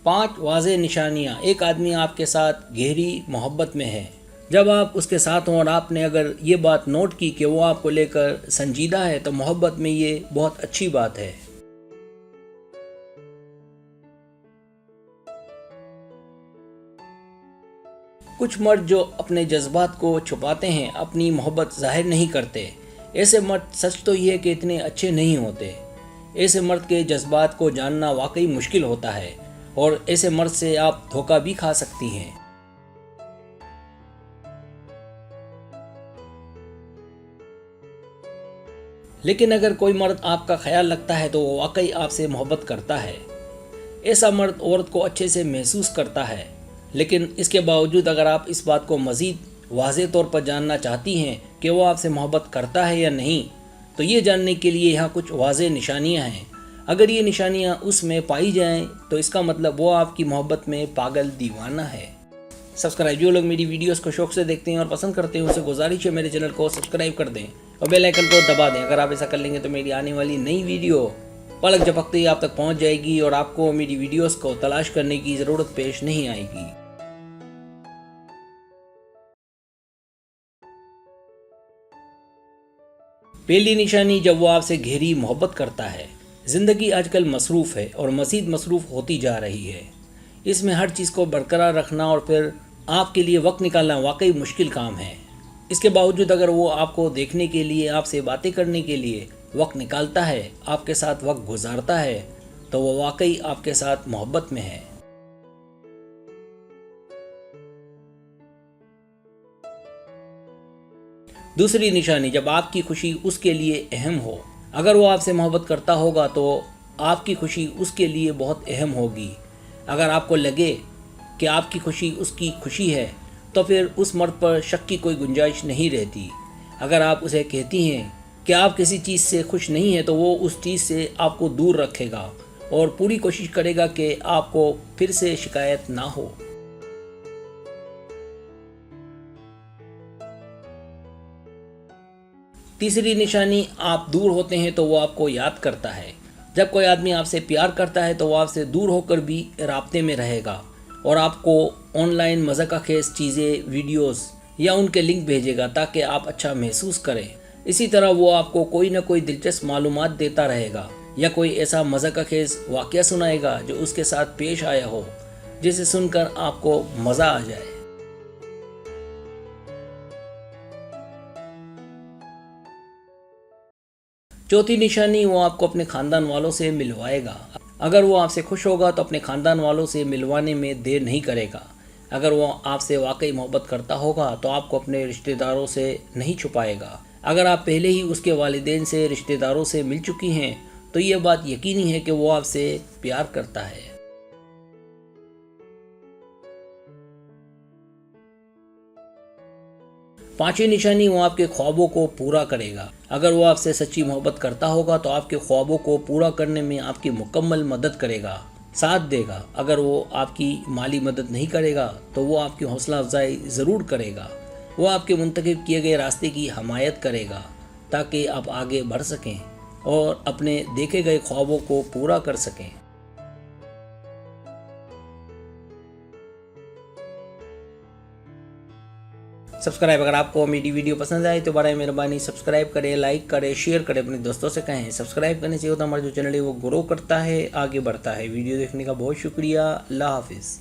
5 واضح نشانیاں ایک آدمی آپ کے ساتھ گہری محبت میں ہے۔ جب آپ اس کے ساتھ ہوں اور آپ نے اگر یہ بات نوٹ کی کہ وہ آپ کو لے کر سنجیدہ ہے تو محبت میں یہ بہت اچھی بات ہے۔ کچھ مرد جو اپنے جذبات کو چھپاتے ہیں، اپنی محبت ظاہر نہیں کرتے، ایسے مرد سچ تو یہ کہ اتنے اچھے نہیں ہوتے۔ ایسے مرد کے جذبات کو جاننا واقعی مشکل ہوتا ہے اور ایسے مرد سے آپ دھوکہ بھی کھا سکتی ہیں۔ لیکن اگر کوئی مرد آپ کا خیال رکھتا ہے تو وہ واقعی آپ سے محبت کرتا ہے۔ ایسا مرد عورت کو اچھے سے محسوس کرتا ہے، لیکن اس کے باوجود اگر آپ اس بات کو مزید واضح طور پر جاننا چاہتی ہیں کہ وہ آپ سے محبت کرتا ہے یا نہیں، تو یہ جاننے کے لیے یہاں کچھ واضح نشانیاں ہیں۔ اگر یہ نشانیاں اس میں پائی جائیں تو اس کا مطلب وہ آپ کی محبت میں پاگل دیوانہ ہے۔ سبسکرائب، جو لوگ میری ویڈیوز کو شوق سے دیکھتے ہیں اور پسند کرتے ہیں، اسے گزارش ہے میرے چینل کو سبسکرائب کر دیں اور بیل آئیکن کو دبا دیں۔ اگر آپ ایسا کر لیں گے تو میری آنے والی نئی ویڈیو پلک جھپکتے ہی آپ تک پہنچ جائے گی اور آپ کو میری ویڈیوز کو تلاش کرنے کی ضرورت پیش نہیں آئے گی۔ پہلی نشانی، جب وہ آپ سے گہری محبت کرتا ہے۔ زندگی آج کل مصروف ہے اور مزید مصروف ہوتی جا رہی ہے۔ اس میں ہر چیز کو برقرار رکھنا اور پھر آپ کے لیے وقت نکالنا واقعی مشکل کام ہے۔ اس کے باوجود اگر وہ آپ کو دیکھنے کے لیے، آپ سے باتیں کرنے کے لیے وقت نکالتا ہے، آپ کے ساتھ وقت گزارتا ہے، تو وہ واقعی آپ کے ساتھ محبت میں ہے۔ دوسری نشانی، جب آپ کی خوشی اس کے لیے اہم ہو۔ اگر وہ آپ سے محبت کرتا ہوگا تو آپ کی خوشی اس کے لیے بہت اہم ہوگی۔ اگر آپ کو لگے کہ آپ کی خوشی اس کی خوشی ہے تو پھر اس مرد پر شک کی کوئی گنجائش نہیں رہتی۔ اگر آپ اسے کہتی ہیں کہ آپ کسی چیز سے خوش نہیں ہیں تو وہ اس چیز سے آپ کو دور رکھے گا اور پوری کوشش کرے گا کہ آپ کو پھر سے شکایت نہ ہو۔ تیسری نشانی، آپ دور ہوتے ہیں تو وہ آپ کو یاد کرتا ہے۔ جب کوئی آدمی آپ سے پیار کرتا ہے تو وہ آپ سے دور ہو کر بھی رابطے میں رہے گا اور آپ کو آن لائن مزاح خیز چیزیں، ویڈیوز یا ان کے لنک بھیجے گا تاکہ آپ اچھا محسوس کریں۔ اسی طرح وہ آپ کو کوئی نہ کوئی دلچسپ معلومات دیتا رہے گا یا کوئی ایسا مزاح خیز واقعہ سنائے گا جو اس کے ساتھ پیش آیا ہو، جسے سن کر آپ کو مزہ آ جائے۔ چوتھی نشانی، وہ آپ کو اپنے خاندان والوں سے ملوائے گا۔ اگر وہ آپ سے خوش ہوگا تو اپنے خاندان والوں سے ملوانے میں دیر نہیں کرے گا۔ اگر وہ آپ سے واقعی محبت کرتا ہوگا تو آپ کو اپنے رشتہ داروں سے نہیں چھپائے گا۔ اگر آپ پہلے ہی اس کے والدین سے، رشتہ داروں سے مل چکی ہیں تو یہ بات یقینی ہے کہ وہ آپ سے پیار کرتا ہے۔ پانچویں نشانی، وہ آپ کے خوابوں کو پورا کرے گا۔ اگر وہ آپ سے سچی محبت کرتا ہوگا تو آپ کے خوابوں کو پورا کرنے میں آپ کی مکمل مدد کرے گا، ساتھ دے گا۔ اگر وہ آپ کی مالی مدد نہیں کرے گا تو وہ آپ کی حوصلہ افزائی ضرور کرے گا۔ وہ آپ کے منتخب کیے گئے راستے کی حمایت کرے گا تاکہ آپ آگے بڑھ سکیں اور اپنے دیکھے گئے خوابوں کو پورا کر سکیں۔ سبسکرائب، اگر آپ کو میری ویڈیو پسند آئے تو برائے مہربانی سبسکرائب کریں، لائک کریں، شیئر کریں، اپنے دوستوں سے کہیں۔ سبسکرائب کرنے سے ہوتا ہمارا جو چینل ہے وہ گرو کرتا ہے، آگے بڑھتا ہے۔ ویڈیو دیکھنے کا بہت شکریہ۔ اللہ حافظ۔